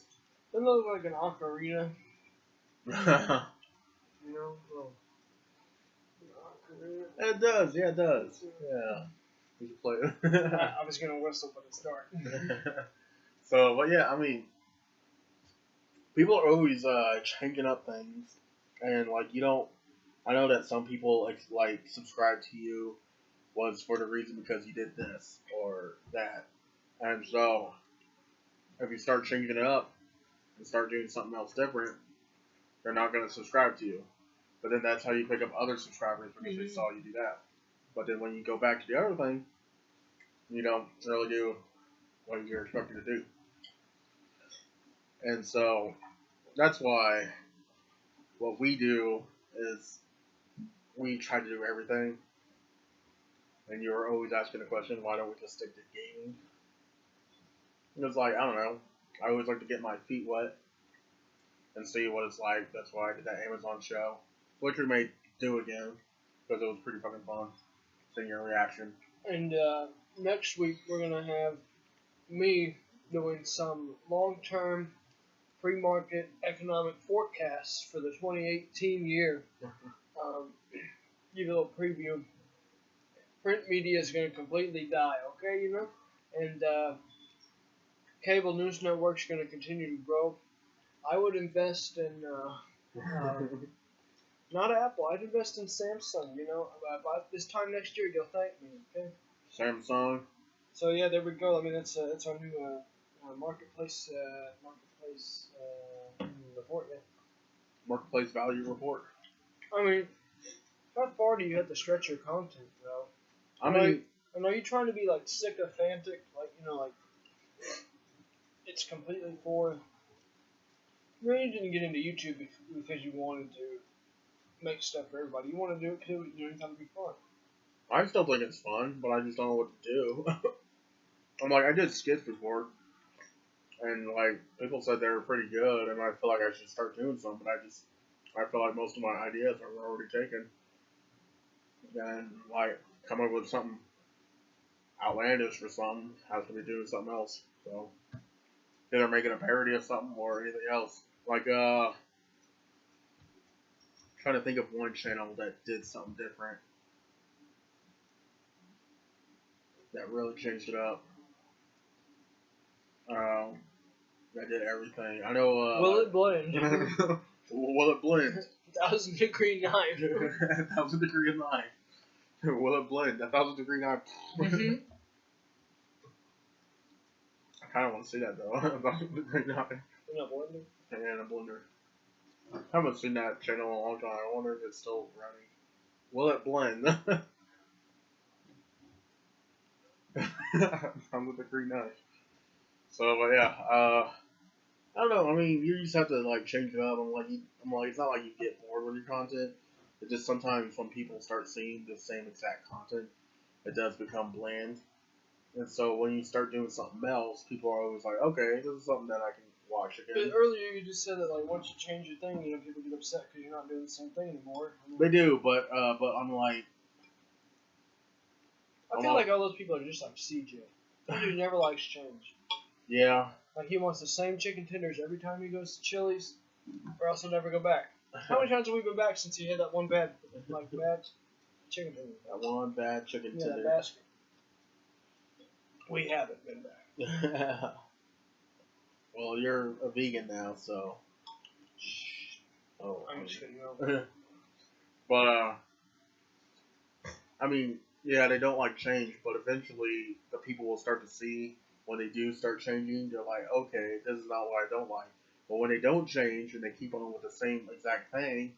Doesn't it look like an ocarina? You know? Well, ocarina. It does, yeah, it does. Yeah. You can play it. I was going to whistle, but it's dark. So, but yeah, I mean, people are always changing up things. And, like, you don't. I know that some people, like, subscribe to you was for the reason because you did this or that. And so, if you start changing it up and start doing something else different, they're not going to subscribe to you. But then that's how you pick up other subscribers because they saw you do that. But then when you go back to the other thing, you don't really do what you're expected to do. And so, that's why what we do is we try to do everything. And you're always asking the question, why don't we just stick to gaming? And it's like, I don't know. I always like to get my feet wet and see what it's like. That's why I did that Amazon show, which we may do again because it was pretty fucking fun seeing your reaction. And next week we're going to have me doing some long-term free-market economic forecasts for the 2018 year. Give you a little preview. Print media is going to completely die, okay, you know? And cable news networks are going to continue to grow. I would invest in, not Apple, I'd invest in Samsung, you know? By this time next year, you'll thank me, okay? Samsung. So, yeah, there we go. I mean, that's our new marketplace report, yeah. Marketplace value report. I mean, how far do you have to stretch your content, bro? I mean, and are you trying to be like sycophantic, like you know, like it's completely for? You really didn't get into YouTube because you wanted to make stuff for everybody. You want to do it because it was going to be fun. I still think it's fun, but I just don't know what to do. I'm like, I did skits before, and like people said they were pretty good, and I feel like I should start doing some, but I feel like most of my ideas are already taken. And like come up with something outlandish for something, has to be doing something else. So either making a parody of something or anything else. Like trying to think of one channel that did something different that really changed it up. That did everything. I know. Will it blend? Will it blend? 1,000-degree knife. 1,000-degree knife. Will it blend? 1,000-degree knife. Mm-hmm. I kind of want to see that though. 1,000-degree knife. In a blender. And a blender. I haven't seen that channel in a long time. I wonder if it's still running. Will it blend? 1,000-degree knife. So, but yeah, I don't know. I mean, you just have to like change it up. I'm like, it's not like you get bored with your content. It's just sometimes when people start seeing the same exact content, it does become bland. And so when you start doing something else, people are always like, okay, this is something that I can watch again. But earlier you just said that like once you change your thing, you know, people get upset because you're not doing the same thing anymore. I mean, They do, but I'm like, I feel like all those people are just like CJ. He never likes change. Yeah. Like he wants the same chicken tenders every time he goes to Chili's, or else he'll never go back. How many times have we been back since he had that one bad chicken tender? That one bad chicken tender. That basket. We haven't been back. Well, you're a vegan now, so. Oh, I'm just kidding. But I mean, yeah, they don't like change, but eventually the people will start to see when they do start changing. They're like, okay, this is not what I don't like. But when they don't change and they keep on with the same exact thing,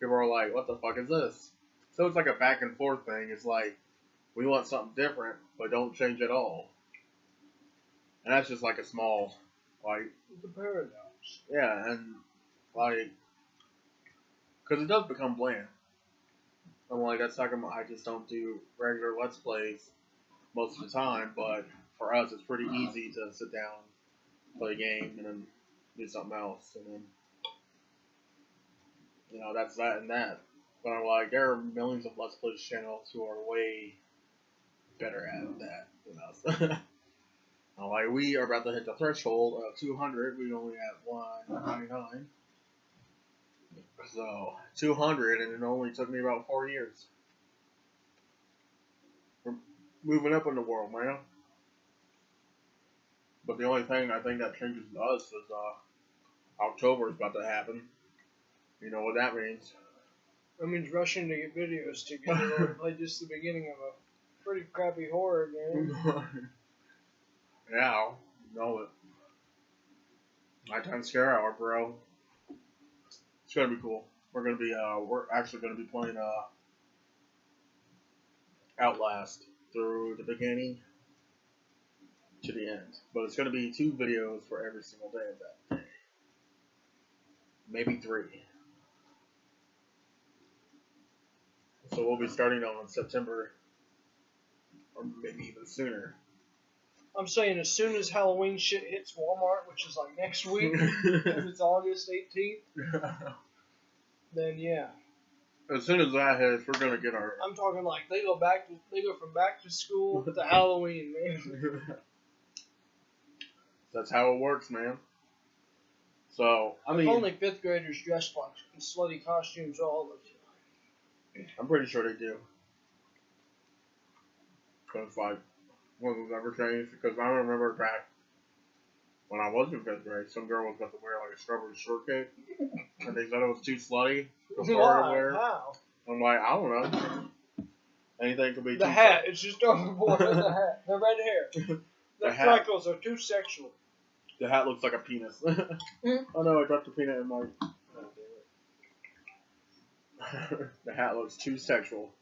people are like, what the fuck is this? So it's like a back and forth thing. It's like, we want something different, but don't change at all. And that's just like a small, like... It's a paradox. Yeah, and, like... Because it does become bland. I'm like, that's talking about, I just don't do regular Let's Plays most of the time, but for us, it's pretty easy to sit down, play a game, and then do something else, and then, you know, that's that and that. But I'm like, there are millions of Let's Plays channels who are way better at that than us. I'm like, we are about to hit the threshold of 200. We only have 199. So 200, and it only took me about 4 years. We're moving up in the world, man. But the only thing I think that changes to us is October is about to happen. You know what that means? That means rushing to get videos together or play just the beginning of a pretty crappy horror game. Yeah, you know it. Nighttime Scare Hour, bro. It's gonna be cool. We're actually gonna be playing Outlast through the beginning to the end. But it's gonna be 2 videos for every single day of that day. Maybe 3. So we'll be starting on September, or maybe even sooner. I'm saying as soon as Halloween shit hits Walmart, which is like next week, because it's August 18th, then yeah. As soon as that hits, we're gonna get our... I'm talking like they go from back to school to Halloween, man. That's how it works, man. So, I mean... Only 5th graders dressed like in slutty costumes all the time. I'm pretty sure they do. Because, like, one of those ever changed. Because I remember back when I was in 5th grade, some girl was about to wear, like, a strawberry shortcake. And they said it was too slutty for her to wear. How? I'm like, I don't know. Anything could be the too hat. It's just overboard with the hat. The red hair. The freckles are too sexual. The hat looks like a penis. Oh no, I dropped the peanut in my... Oh, damn it. The hat looks too sexual.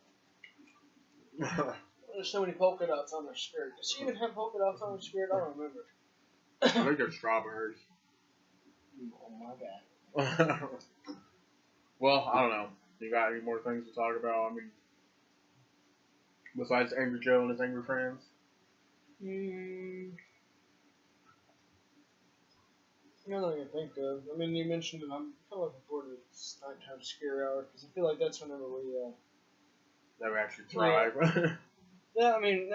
There's so many polka dots on her skirt. Does she even have polka dots on her skirt? I don't remember. I think they're strawberries. Oh my god. Well, I don't know. You got any more things to talk about? I mean, besides Angry Joe and his angry friends? Nothing I can think of. I mean, you mentioned it. I'm kind of looking forward to this nighttime scare hour because I feel like that's whenever we never actually thrive. Yeah, I mean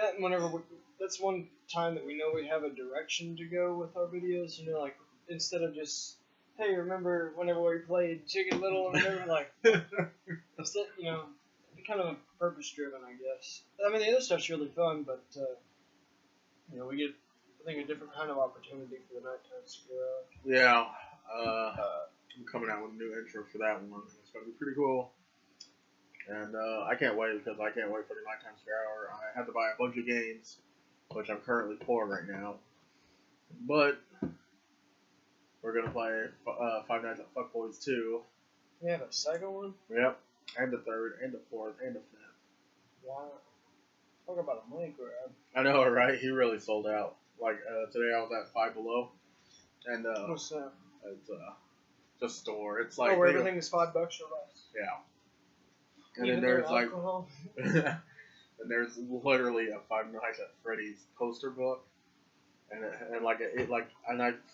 that's one time that we know we have a direction to go with our videos. You know, like instead of just, hey, remember whenever we played Chicken Little and whatever, like, instead, you know, kind of purpose driven, I guess. I mean, the other stuff's really fun, but you know, we get, I think, a different kind of opportunity for the nighttime scare hour. Yeah, I'm coming out with a new intro for that one. It's gonna be pretty cool. And I can't wait because I can't wait for the nighttime scare hour. I had to buy a bunch of games, which I'm currently poor right now. But we're gonna play Five Nights at Fuckboys 2. You have a second one? Yep, and the third, and the fourth, and the fifth. Wow. Talk about a money grab. I know, right? He really sold out. Like today, I was at Five Below, and what's that? It's the store. It's like where everything is $5 or less. Yeah. And even then there's like, alcohol? and there's literally a Five Nights at Freddy's poster book, and I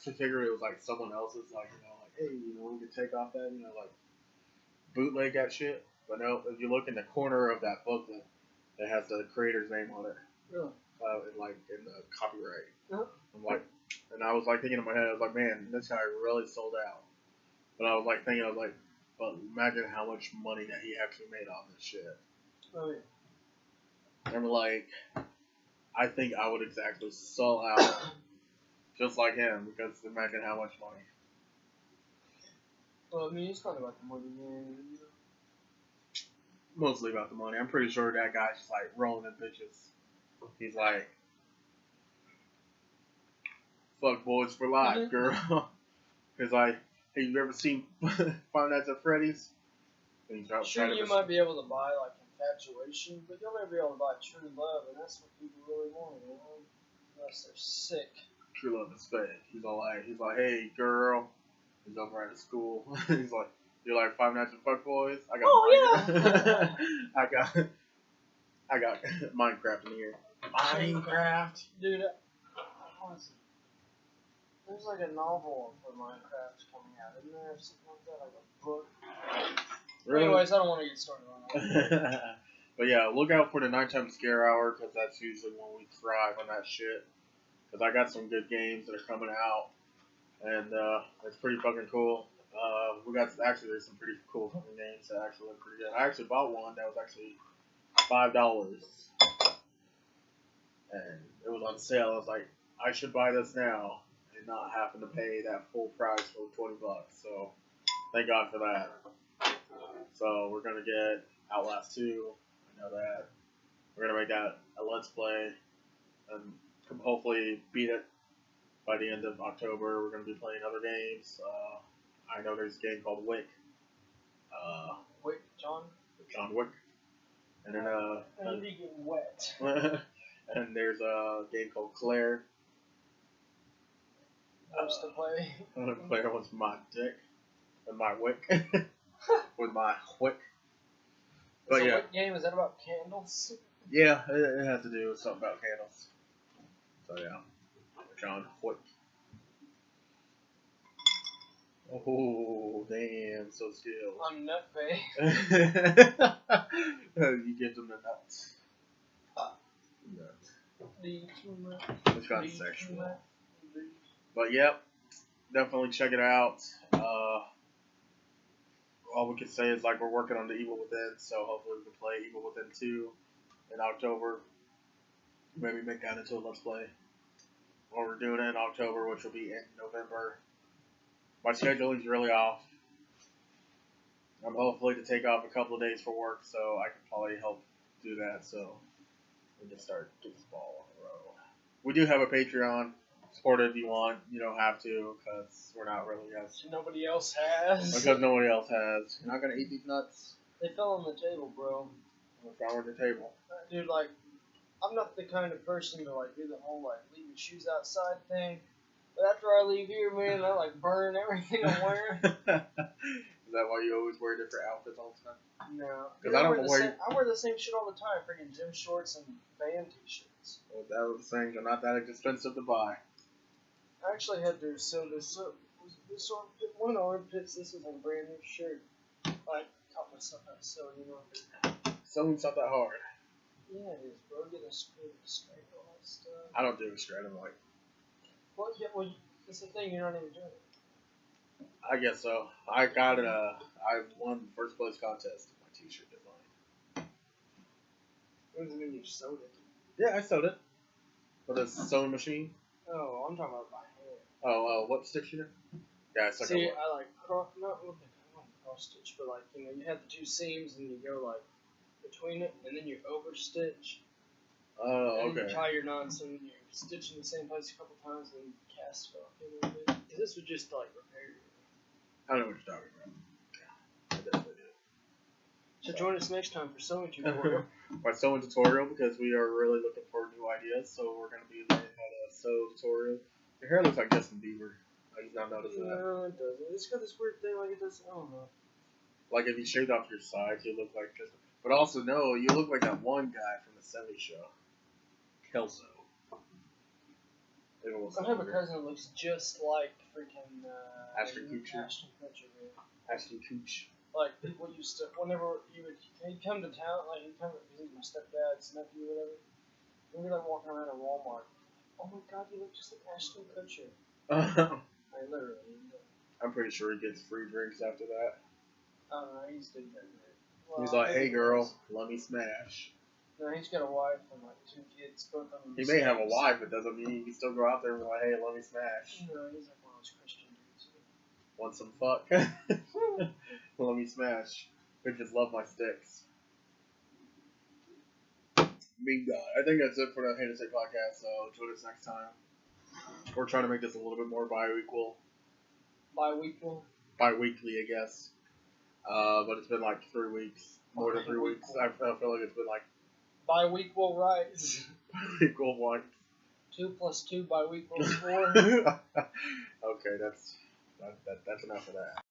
figured it was like someone else's, like, you know, like, hey, you know, we could take off that, you know, like bootleg that shit. But no, if you look in the corner of that book, that has the creator's name on it. Really? In the copyright. Uh-huh. I'm like, and I was like thinking in my head, I was like, man, this guy really sold out. But I was like thinking, but imagine how much money that he actually made off this shit. Oh yeah. I'm like, I think I would exactly sell out just like him, because imagine how much money. Well, I mean, it's not about the money, man. You know? Mostly about the money. I'm pretty sure that guy's just like rolling in bitches. He's like, fuck boys for life, girl. Cause like, hey, you ever seen Five Nights at Freddy's? Sure, you might be able to buy like infatuation, but you'll never be able to buy true love, and that's what people really want, you know? Unless they're sick. True love is fake. He's like, hey girl. He's over at school. He's like, you're like Five Nights at Fuck Boys. I got I got Minecraft in here. Minecraft, dude. There's like a novel for Minecraft coming out, isn't there? Something like that, like a book. Really? Anyways, I don't want to get started on that. But yeah, look out for the nighttime scare hour, because that's usually when we thrive on that shit. Because I got some good games that are coming out, and it's pretty fucking cool. There's some pretty cool fucking games that actually look pretty good. I actually bought one that was actually $5, and it was on sale. I was like, I should buy this now and not having to pay that full price for $20. So thank God for that. So we're gonna get Outlast 2. I know that. We're gonna make that a Let's Play and hopefully beat it by the end of October. We're gonna be playing other games. I know there's a game called Wick. John Wick. And then and you get wet. and there's a game called Claire. Wants to play. Claire wants my dick and my wick with my wick. But yeah, Wick game, is that about candles? Yeah, it has to do with something about candles. So yeah, John Wick. Oh damn, so skilled. I'm nut bay. You give them the nuts. It's kind of sexual. But yep, definitely check it out. All we can say is like we're working on the Evil Within, so hopefully we can play Evil Within 2 in October. Maybe make that into a Let's Play. Or we're doing it in October, which will be in November. My scheduling's really off. I'm hopefully to take off a couple of days for work, so I can probably help do that. So we can start getting this ball on the road. We do have a Patreon. Support it if you want. You don't have to, because we're not really as. Nobody else has. Because nobody else has. You're not gonna eat these nuts. They fell on the table, bro. They fell on the table. Dude, like, I'm not the kind of person to like do the whole like leave your shoes outside thing. But after I leave here, man, I like burn everything I'm wearing. Is that why you always wear different outfits all the time? No. Because I wear the same shit all the time. Freaking gym shorts and band t-shirts. Well, that was the thing. They're not that expensive to buy. I actually had to sew this up. This armpit, one armpits. This is a brand new shirt. I taught myself how to sew, you know. Sewing's not that hard. Yeah, it is, bro. Get a screw straight all that stuff. I don't do it straight. I'm like. Well, yeah, it's the thing. You're not even doing it. I guess so. I won the first place contest in my t-shirt design. What does it mean you sewed it? Yeah, I sewed it. With a sewing machine. Oh, I'm talking about my hair. Oh, what stitch you did? Yeah, it's like See, I like cross stitch, but like, you know, you have the two seams and you go like between it, and then you over stitch. Oh, and okay. You tie your knots and you stitch in the same place a couple times and you cast it off a little bit. Because this would just like repair you. I know what you're talking about. Yeah, I definitely do. So join us next time for sewing tutorial. My sewing tutorial, because we are really looking for new ideas, so we're going to be learning how to sew tutorial. Your hair looks like Justin Bieber. I just not noticed that. No, it doesn't. It's got this weird thing like it does. I don't know. Like if you shaved off your sides, you look like Justin. But also, no, you look like that one guy from the 70s show. Kelso. I have a cousin that looks just like freaking Ashton Kutcher. Ashton Kutcher. Like people used to, whenever he'd come to town, like he'd come to visit my stepdad's nephew or whatever. We'd be like walking around at Walmart. Oh my God, you look just like Ashton Kutcher. I literally. I'm pretty sure he gets free drinks after that. I don't know, he's doing that. Well, he's like, hey girl, let me smash. No, he's got a wife and like 2 kids, both of them. He may have a wife, but doesn't mean he can still go out there and be like, hey, let me smash. No, he's like one of those Christian dudes. Want some fuck? Let me smash. Bitches love my sticks. I think that's it for the HayNahSaint podcast, so join us next time. We're trying to make this a little bit more bi-weekly, I guess. But it's been like 3 weeks, more than 3 weeks. I feel like it's been like bi-weekly rights. equal one. 2 + 2 bi-weekly 4. Okay, that's enough of that.